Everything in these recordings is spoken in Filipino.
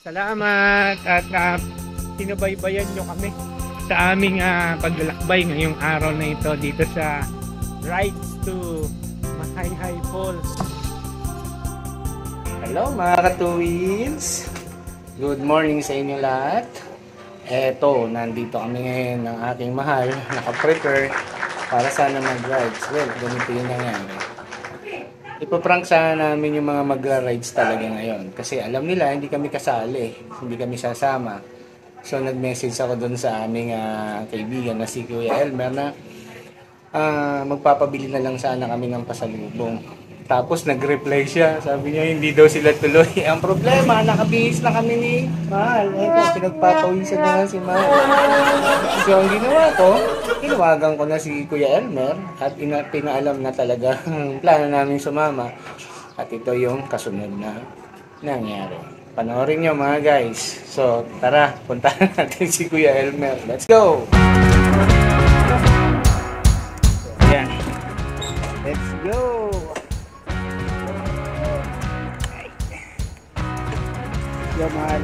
Salamat at sinubaybayan nyo kami sa aming paglalakbay ngayong araw na ito dito sa Rides to Mahayhay Falls. Hello mga ka-2wheels! Good morning sa inyo lahat. Eto, nandito kami ngayon ng aking mahal, naka-prepare para sana mag-rides. Well, ganito yung nangyari. Ipaprank sana namin yung mga magra-rides talaga ngayon. Kasi alam nila, hindi kami kasali. Hindi kami sasama. So, nag-message ako dun sa aming kaibigan na si Kuya Elmer na magpapabili na lang sana kami ng pasalubong. Tapos, nag-reply siya. Sabi niya, hindi daw sila tuloy. Ang problema, nakabihis na kami ni Mahal. Eto, pinagpapawisan na nga si Mahal. So, ang ginawa ko, tinawagan ko na si Kuya Elmer at pinaalam na talaga ang plano namin sumama. At ito yung kasunod na nangyari. Panoorin nyo mga guys. So, tara, puntahan natin si Kuya Elmer. Let's go! So, yan. Let's go! Let's go, Mahal.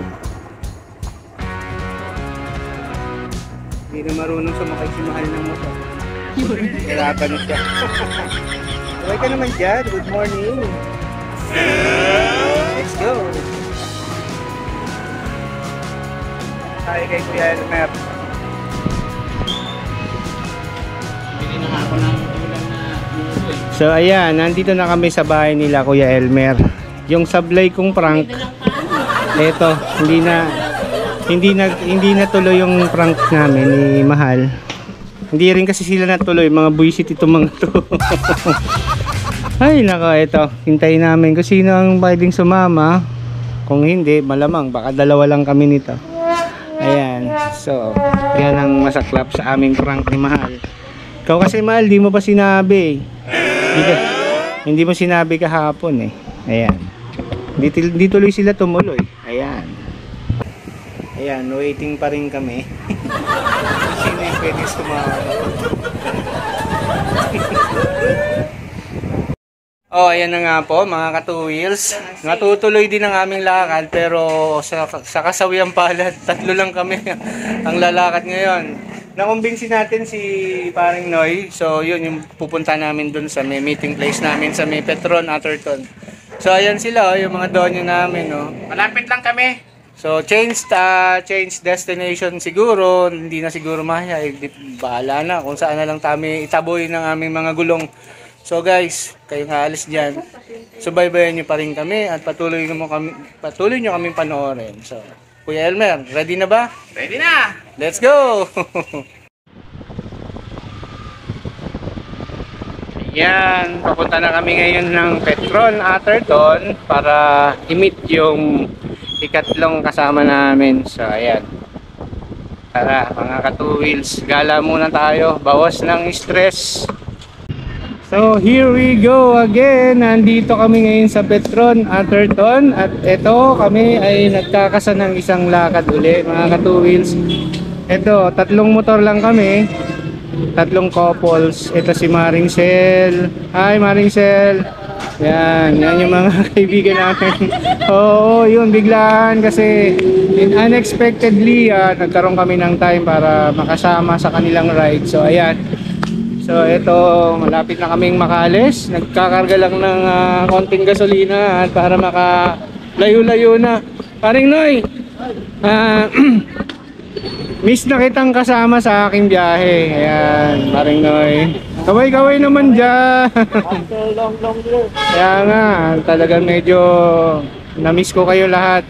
Hindi na marunong sumakay si Mahal ng motor. Hirapan na siya. Okay ka naman dyan. Good morning. Let's go. Hi kay Kuya Elmer. Bili na ako ng ulan na ulo. So ayan, nandito na kami sa bahay nila Kuya Elmer. Yung sablay kong prank, eto, hindi na tuloy yung prank namin ni Mahal. Hindi rin kasi sila natuloy, mga buwisit itong mga to. Ay nako, eto, hintayin namin kung sino ang pwedeng sumama. Kung hindi, malamang baka dalawa lang kami nito. Ayan, so yan ang masaklap sa aming prank ni Mahal. Ikaw kasi Mahal, di mo pa sinabi. Hindi mo sinabi kahapon eh. Ayan, hindi tuloy sila tumuloy. Ayan. Ayan, waiting pa rin kami. Sino yung pwede sumama? Oh, ayan na nga po mga ka-2wheels. Natutuloy din ang aming lakad pero sa kasawiang palad, tatlo lang kami ang lalakad ngayon. Nakumbinsi natin si Paring Noy. So yun yung pupunta namin dun sa may meeting place namin sa may Petron, Atherton. So ayan sila, yung mga donyo namin. Malapit lang kami. So change destination siguro, hindi na siguro Mahayhay, bahala na kung saan na lang kami itaboy ng aming mga gulong. So guys, kayo nga alis dyan, subaybayan nyo pa rin kami at patuloy nyo kami panoorin. So, Kuya Elmer, ready na ba? Ready na! Let's go! Yan, papunta na kami ngayon ng Petron, Atherton para i-meet yung ikatlong kasama namin. So ayan, tara mga ka-2wheels, gala muna tayo, bawas ng stress. So here we go again. Nandito kami ngayon sa Petron, Atherton. At ito kami ay nagkakasa ng isang lakad uli mga ka-2wheels. Ito, tatlong motor lang kami, tatlong couples. Ito si Maring Sel. Hi Maring Sel. Yan yung mga kaibigan natin. Oo, yun, biglaan kasi unexpectedly nagkaroon kami ng time para makasama sa kanilang ride. So ayan. So ito, malapit na kaming makaalis. Nagkakarga lang ng konting gasolina at para makalayo-layo na. Paring Noy, miss na kitang kasama sa aking biyahe. Ayan, Paring Noy. Kaway-kaway naman dyan. Kaya nga, talagang medyo na-miss ko kayo lahat.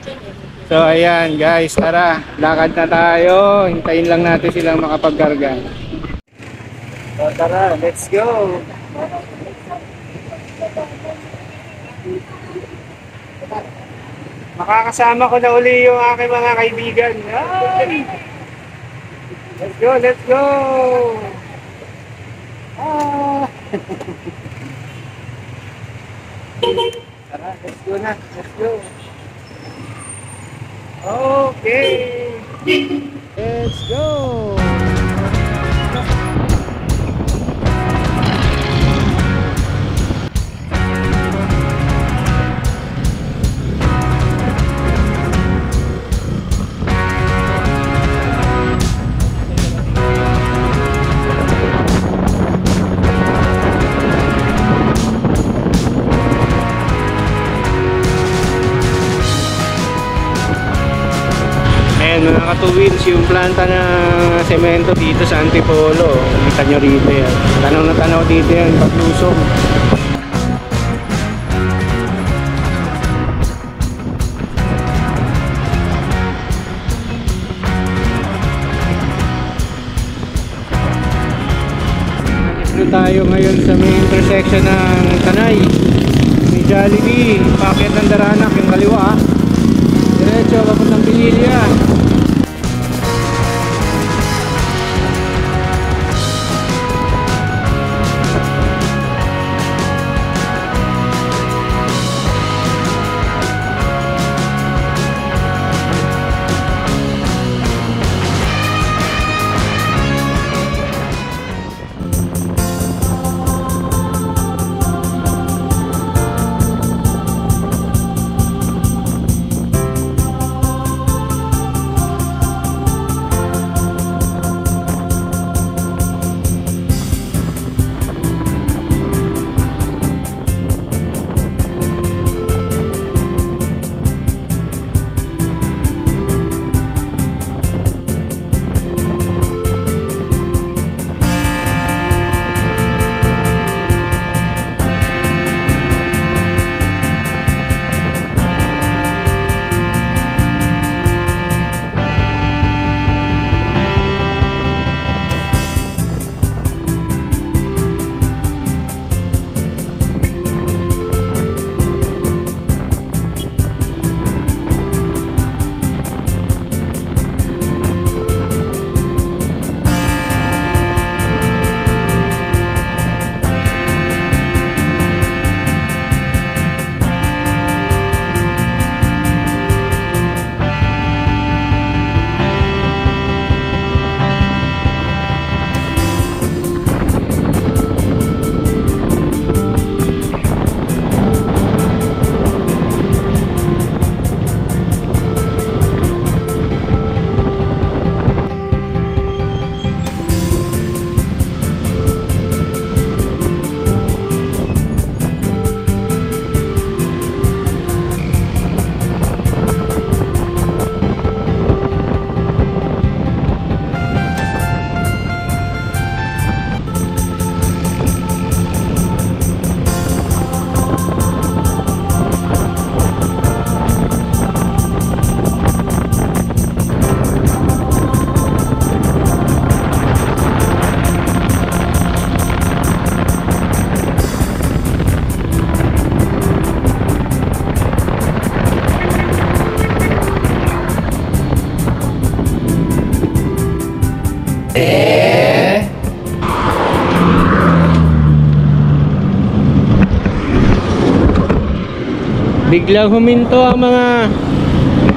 So ayan guys, tara, lakad na tayo. Hintayin lang natin silang makapagkarga. So tara, let's go. Makakasama ko na uli yung aking mga kaibigan. Ay! Let's go, let's go. Tara, let's go na. Let's go. Okay. Let's go. mga ka-two wheels, yung planta ng semento dito sa Antipolo. Kita nyo rito yan. Tanaw na tanaw dito yan, paglusong. Dito tayo ngayon sa may intersection ng Tanay. May Jollibee, packet ng Daranak, yung kaliwa. Diretso, papuntang Pililya. Biglang huminto ang mga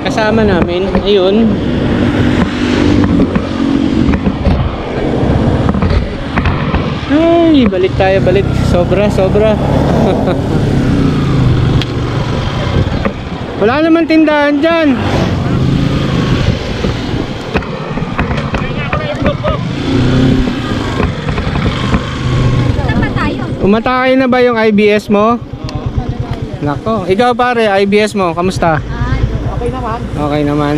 kasama namin. Ayun. Ay, balik tayo, balik. Sobra. Wala naman tindahan dyan. Umatake na ba yung IBS mo? Nako, ikaw pare, IBS mo, kamusta? Okay naman. Okay naman.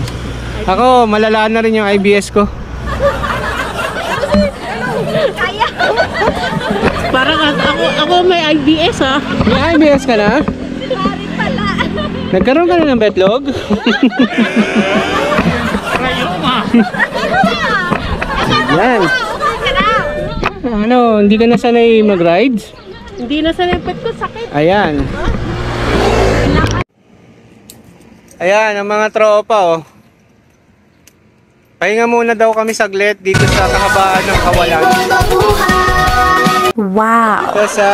Ako, malala na rin yung IBS ko. Kaya. Parang ako may IBS ha. May IBS ka na? Pare pala. Nagkaroon ka na ng betlog? Yan. Ano, hindi ka na sanay mag-rides? Hindi na sa lepet ko, sakit. Ayan. Ayan, ang mga tropa oh. Pahinga muna daw kami saglit dito sa kahabaan ng Kawalan. Wow. Ito sa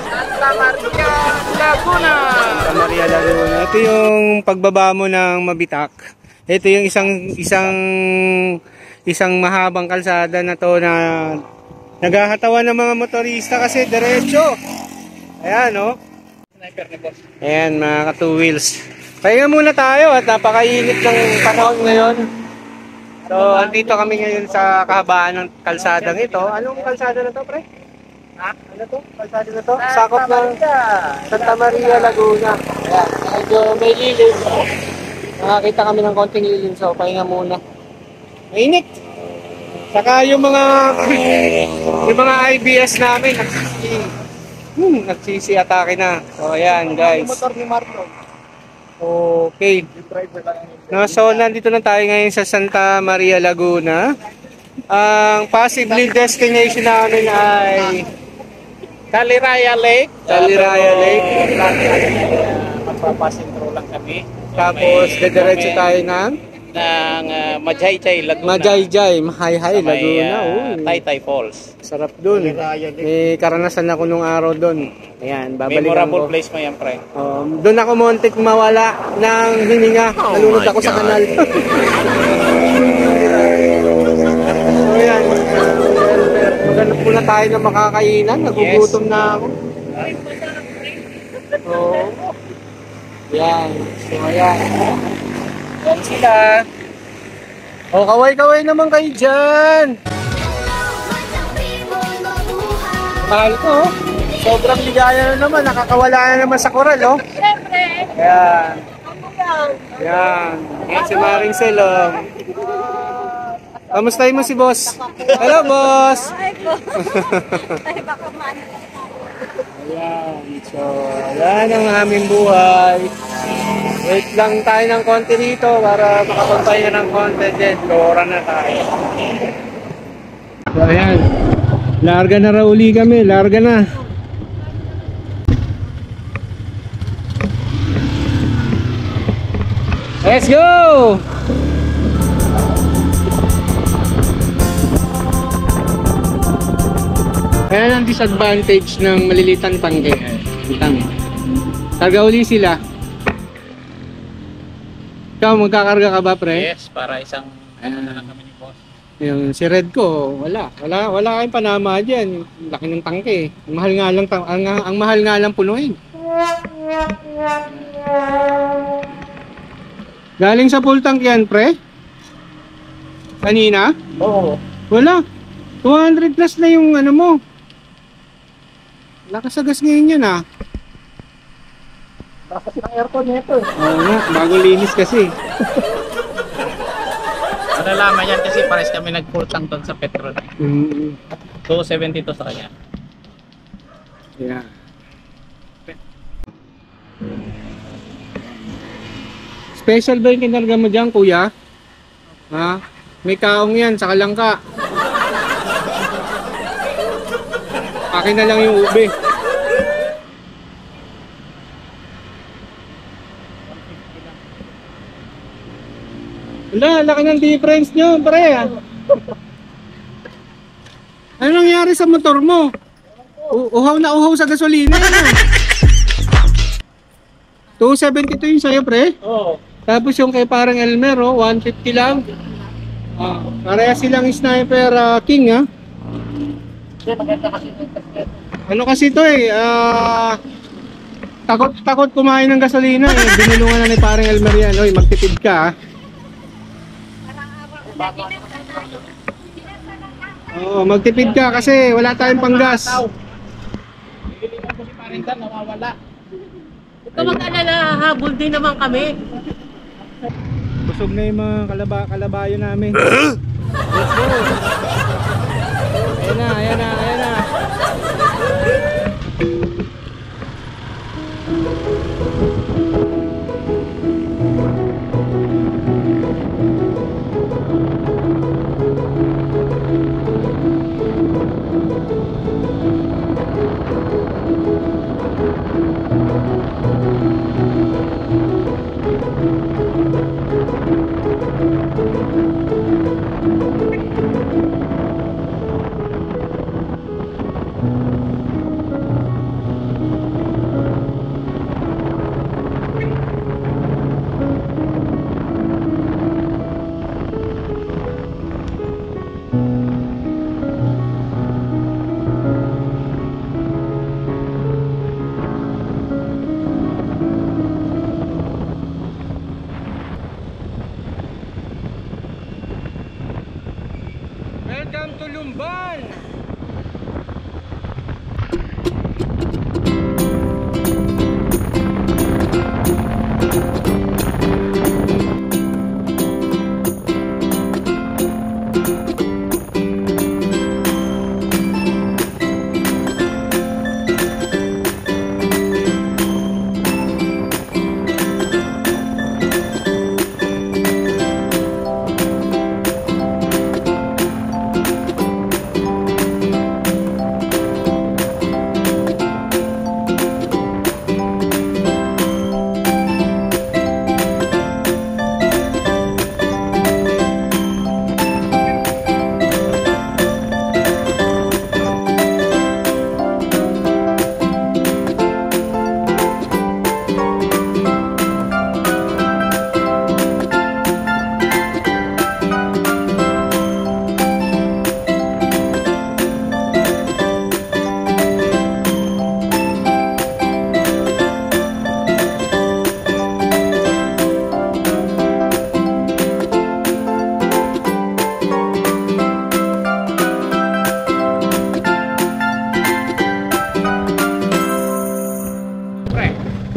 Santa Maria Laguna. Santa Maria Laguna. Ito yung pagbaba mo ng Mabitak. Ito yung isang mahabang kalsada na to na naghahatawan ng mga motorista kasi diretso. Ayan oh. Ayan mga ka-two wheels. Pahinga muna tayo at napakainit ng panahon ngayon. So, andito kami ngayon sa kahabaan ng kalsadang ito. Anong kalsada na to, pre? Ha? Ano to? Kalsada na to? Sakop ng Santa Maria Laguna. Ayan, medyo may lilim. Nakakita kami ng konting lilim, so pahinga muna. Mainit! Saka yung mga IBS namin, nagsisi atake na. So ayan guys. Motor ni Marlon. Okay. No, so nandito na tayo ngayon sa Santa Maria, Laguna. Ang possible destination namin ay Taliraya Lake. Taliraya Lake. Magpapasintro lang kami. Tapos diretso tayo ng Majayjay, Laguna. Majayjay, Mahayhay, Sa may, Laguna. Taytay Falls. Sarap dun. May karanasan ako nung araw dun. Ayan, babalikan Memorable ko. place mo yan, pre. Doon ako muntik mawala ng hininga. Nalunod ako sa kanal. So yan. Maghanap muna tayo ng makakainan. Nagugutom na ako. So, yan. So, ayan. Yan sila. O, kaway-kaway naman kayo dyan. Mahal ko. Sobrang ligaya na naman. Nakakawala na naman sa koral, oh. Siyempre. Ayan. Yan. Yan si Maring Selong. Kamustahin mo si boss? Hello, boss! Ay ko. Ay baka man. Ayan. So, yan ang aming buhay. Wait lang tayo ng konti dito para makapampahinga ng konti din. Lora na tayo. So, ayan. Larga na raw uli kami. Larga na. Let's go! Ayan ang disadvantage ng malilitang tangke. Karga uli sila. Ikaw, magkakarga ka ba, pre? Yes, para isang na lang kami ni boss. Yung si Red ko, wala kayong panama dyan. Laki ng tangke. Ang mahal nga lang, ang mahal nga lang punuin. Galing sa full tank yan, pre? Kanina? Oo. Wala. 200 plus na yung ano mo. Lakas sa gas ngayon yan, ah. Tapos ng aircon nito. Oo nga, bago linis kasi. Malalaman yan kasi pares kami nag-full tank doon sa petrol. 272 sa kanya. Yeah. Special ba yung kinarga mo dyan, kuya? Ha? May kaong yan, sa kalangka. Akin na lang yung ube. Wala, laki ng difference nyo, pre. Ano nangyari sa motor mo? Uhaw na uhaw sa gasolina. 272 yung sa'yo, pre. Oo. Tapos yung kay parang Elmer, 150 lang. Pareha silang sniper king, ha? Ano kasi to eh, takot kumain ng gasolina eh. Binulungan na ni parang Elmer yan. Oy, magtipid ka, ha? Oo, magtipid ka kasi wala tayong panggas. Nililipan ko si Parintan, nawawala. Huwag ka mag-alala, habol din naman kami. Busog na yung mga kalabayo namin. Let's go! Ayan na, ayan na, ayan na. Welcome to Lumban!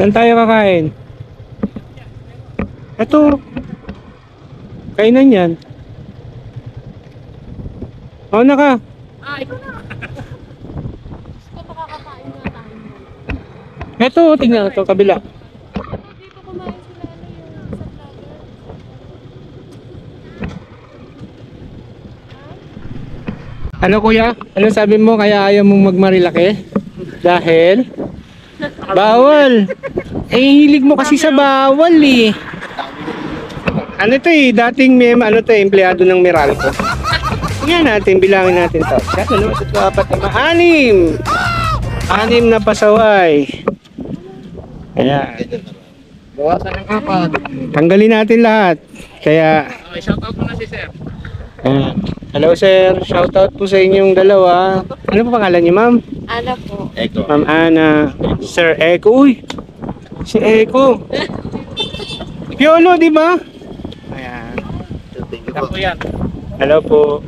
Saan tayo kakain? Ito. Kainan yan. Mauna ka. Ikaw na. Gusto ko makakakain na tayo. Ito, tingnan ito, kabila. Dito kumain sila yung sa vlogger. Ano kuya? Ano sabi mo kaya ayaw mong magmarilaki? Dahil? Bawal! Eh, hilig mo kasi sa bawal eh. Ano to eh, dating may empleyado ng Meralco. Tingnan natin, bilangin natin to. Kasi naman sa 4 na 6! 6 na pasaway. Ayan. Bawasan ng 4. Tanggalin natin lahat. Kaya, Okay, shoutout mo na si Sir. ayan. Hello sir, shoutout po sa inyong dalawa. Ano po pangalan niyo ma'am? Ana po. Ma'am Ana. Sir Eko. Uy! Si Eko. Piolo, di ba? Ayan. Ako po yan. Hello po.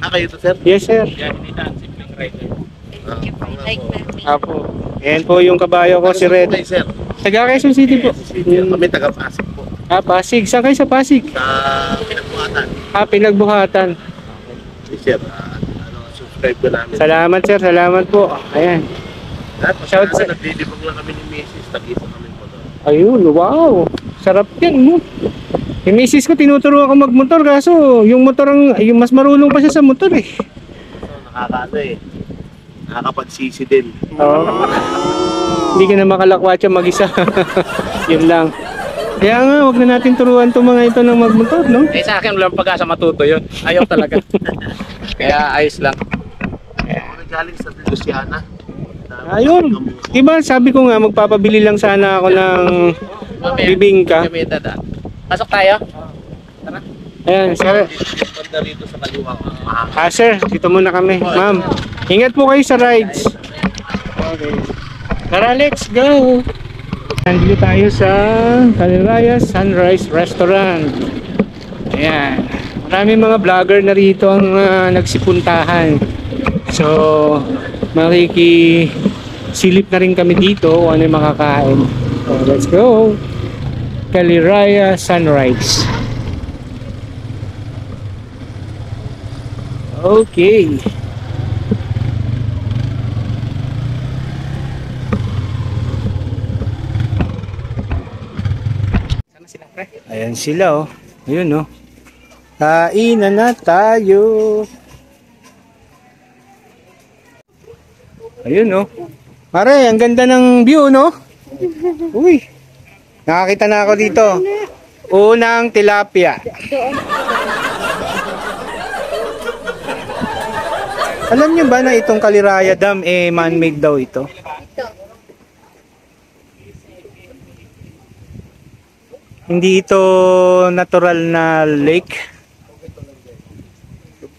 Kayo to, sir? Yes sir. Yan, hindi na. Simpleng rider. Like namin. Apo. Ayan po yung kabayo ko, si Red. Kayo, sir? Taga Quezon City po. Kami taga-Pasig po. Ah, Pasig. Saan kayo sa Pasig? Sa Pinagbuhatan. Ah, Pinagbuhatan. Sir, subscribe ko namin. Salamat sir, salamat po. Ayan. Shout Shout sa- Nagdidibag lang kami ni Mrs. Tag-isa kami po doon. Ayun, wow. Sarap yan mo. Yung misis ko tinuturuan ako magmotor kaso yung motor yung mas marunong pa siya sa motor eh. So, nakakaano eh. Nakakapagsisi din. Oo. Hindi ka na makalakwatsa mag-isa. Yun lang. Kaya nga, wag na natin turuan itong mga ito ng magmotor, no? Eh sa akin, walang pag-asa matuto yun. Ayaw talaga. Kaya ayos lang. Kami galing sa Luciana. Ayun. Diba, sabi ko nga, magpapabili lang sana ako ng bibingka. Kami dadaan. Pasok tayo. Ayan, sir. Banda rito sa kaliwa. Ah, sir, dito muna kami. Ma'am, ingat po kayo sa rides. Okay. Tara, let's go! Nandito tayo sa Caliraya Sunrise Restaurant. Ayan. Maraming mga vlogger na rito ang nagsipuntahan. So, makikisilip na rin kami dito kung ano yung makakain. So, let's go! Caliraya Sunrise. Okay. Ayan sila oh. Ayun oh. Kainan na tayo. Ayun oh. Pare, ang ganda ng view no? Uy. Nakakita na ako dito. Unang tilapia. Alam niyo ba na itong Caliraya Dam man-made daw ito? Hindi ito natural na lake.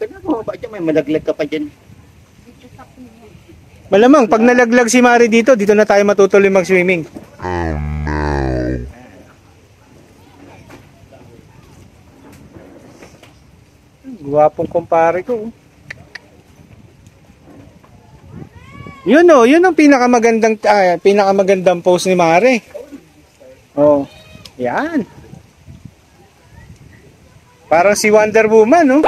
Tignan mo, bakit may malaglag ka pa dyan? Malamang, pag nalaglag si Mari dito na tayo matutuloy mag-swimming. Guwapong kumpare ko. Yun oh, yun ang pinakamagandang post ni Mari. Oh, yan. Parang si Wonder Woman, no?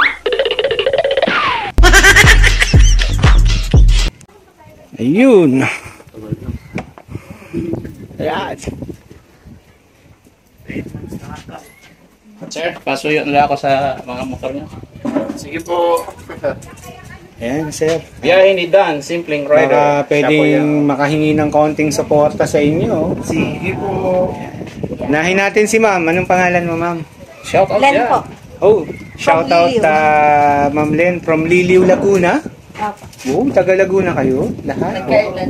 Ayun. Ayan. Sir, pasuyo nila ako sa mga motor niyo. Sige po. Ayan, sir. Biyahe ni Dan, simpleng rider. Baka Siya po pwedeng yan. makahingi ng konting suporta sa inyo. Sige po. Nahin natin si ma'am. Anong pangalan mo, ma'am? Shout out Len yan. po. Oh, shout out Liliw. Ma'am Len from Liliw, Laguna. Apo. Oh, taga Laguna kayo? Lahat? Nagkailan.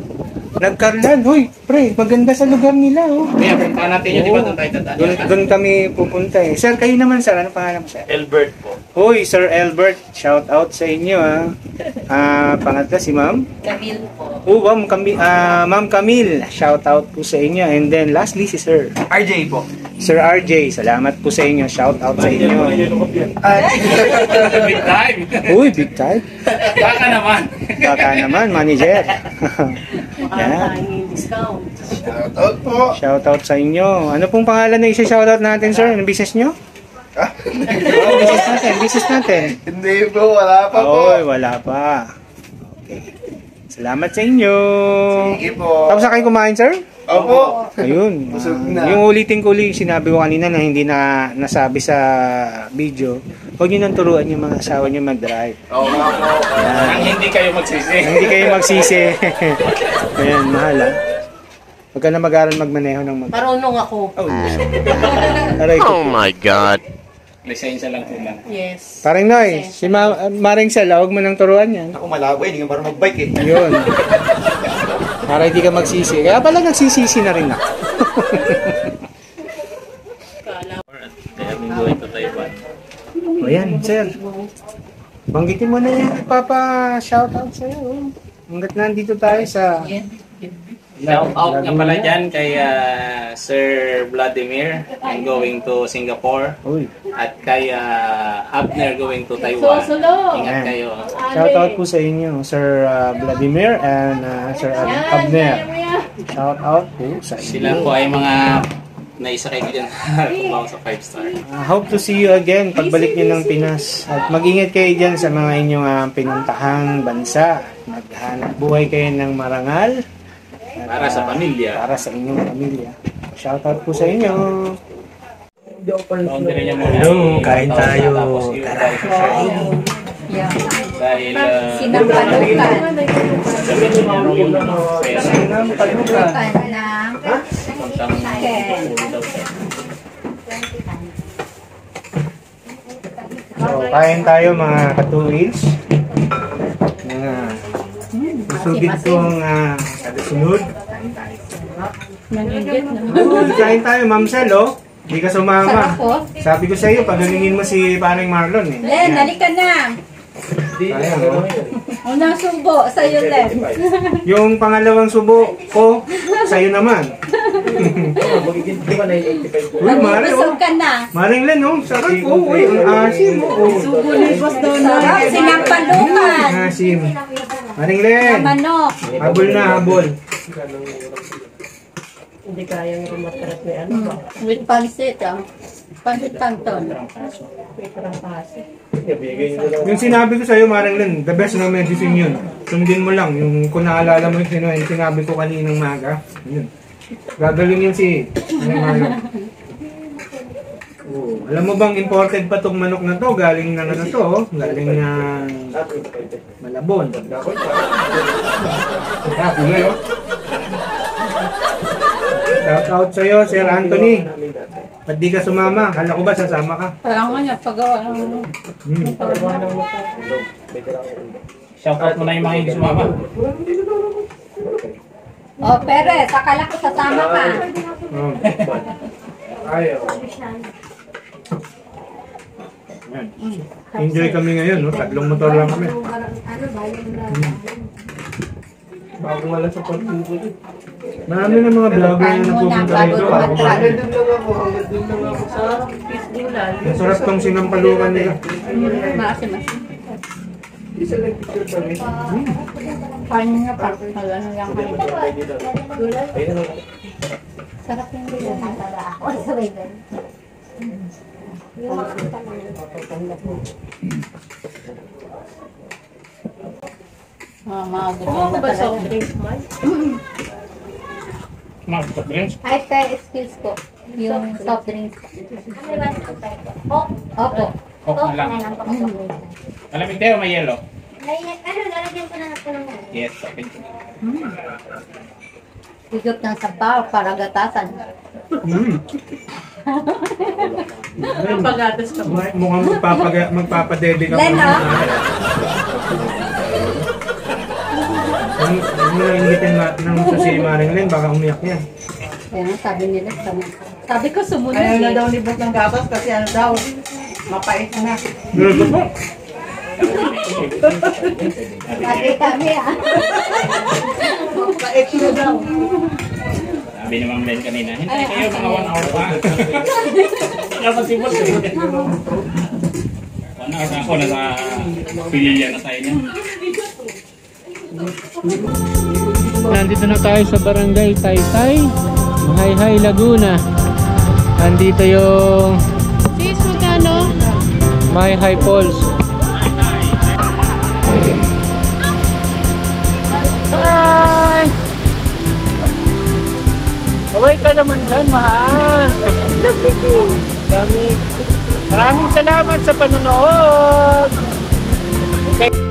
Nagkarlan. Hoy, pre, maganda sa lugar nila, oh. Kaya punta natin yun, di ba? Doon tayo dadaan. Doon kami pupunta eh. Sir, kayo naman, sir. Anong pangalan mo, sir? Albert po. Hoy, Sir Albert. Shout out sa inyo, ah. Pangatla, si ma'am. Camille po. Oh, Ma'am Camille. Shout out po sa inyo. And then, lastly, si Sir. RJ po. Sir RJ, salamat po sa inyo. Shout out sa inyo. Big time. Uy, big time. Baka naman. Baka naman, manager. Yan. Discount. Shoutout po. Shoutout sa inyo. Ano pong pangalan na isa-shoutout natin, sir? Anong business nyo? Business natin. Hindi po, wala pa po. Oy, wala pa. Okay. Salamat sa inyo. Sige po. Tapos na kayo kumain, sir? Opo. Ayun. Busog na. Yung ulitin ko ulit, sinabi ko kanina na hindi na nasabi sa video. Huwag nyo nang turuan yung mga asawa nyo mag-drive. Oo nga po. Nang hindi kayo magsisi. hindi kayo magsisi. Ayan, mahal ha. Huwag ka na mag-aral magmaneho ng mag... Marunong ako. Aray ko. Oh my God. Lisensya lang po lang. Yes. Parang Noy, si Maring Sala, huwag mo nang turuan yan. Ako malabo hindi nga marunong mag-bike eh. Yun. Para hindi ka magsisi. Kaya pala nagsisisi na rin ako. O yan, sir. Banggitin mo na yan. Papa-shoutout sa'yo. Hanggat nandito tayo sa... Shout out nga pala dyan kay Sir Vladimir and going to Singapore Uy. at kay Abner going to Taiwan. Ingat kayo. Shoutout po sa inyo, Sir Vladimir and Sir Abner. Shoutout po sa inyo. Sila po ay mga naisakay ko dyan kumbawa sa 5-star. Hope to see you again pagbalik niyo ng Pinas. At mag-ingat kayo dyan sa mga inyong pinuntahang bansa. Maghanap buhay kayo ng marangal. Para sa pamilya. Para sa inyong pamilya. Shoutout po sa inyo. Hello, kain tayo. Tara. Dahil Sinampalukan. Sinampalukan. So, kain tayo mga katuwils. Mga masugid kong kasunod. Kain tayo, Ma'am Sel, oh. Hindi ka sumama. Sabi ko sa iyo, pagalingin mo si paring Marlon, eh. Len, halika na. Sayang, oh. Unang subo, sa'yo, Len. Yung pangalawang subo ko, sa'yo naman. Uy, Mare, oh. Busog ka na. Maring Len, oh. Sarap, oh. Uy, ang asim, oh. Sarap, sinampalukan. Ang asim. Maring Len. Manok. Habol na, habol. Hindi kayang rumatras ni ano ba? With pansit, ah. Pansit canton. Yung sinabi ko sa'yo, Maring Len, the best na medicine yun. Sundin mo lang. Yung kung naalala mo yung sinabi ko kaninang maga. Yun. Gagaling yun si Marlon. Oh, alam mo bang imported pa tong manok na to? Galing na ano to, oh. Galing na Malabon. Shout out sa'yo, Sir Anthony. Ba't di ka sumama? Kala ko ba sasama ka? Kaya nga niya, pagawa ng... shout out mo na yung mga hindi sumama. Oh, Pere, sakala ko sasama ka. Oh. Ayaw. Enjoy kami ngayon, no? Tatlong motor lang kami. Bago wala sa pagpupo. Marami na mga vlogger na nagpupunta rito. Ang sarap tong sinampalukan nila. Maasim-asim. Paano nga pa? Ano lang kayo? Sarap yung gulay. Ako sa bagay. Mga gusto ba soft drinks mo? Ay, excuse po. Yung soft drinks. Opo. Coke na lang. Malamig tayo, may yellow. Lalagyan ko na po ng Yes, okay. higop ng sabaw para gatasan. Pagatas ka ba? Mukhang magpapadede ka Len, pa. ah. Huwag mo na ingitin ng sa si Maring Len, baka umiyak niya. Kaya nga sabi nila, sabi ko sumunod Ayaw na eh. daw libot ng gatas kasi ano daw, mapait na. Sabi kami ah. Mapait na daw. Sabi ni Ma'am Ben kanina, hintay kayo mga 1 hour pa. Dapat si Boss eh. 1 hour na ako, nasa pililya na tayo niya. Nandito na tayo sa Barangay Taytay, Mahayhay, Laguna. Nandito yung Sis, magkano? Mahayhay Falls. Hi! Kaway ka naman dyan, mahal. Maraming salamat sa panonood. Okay.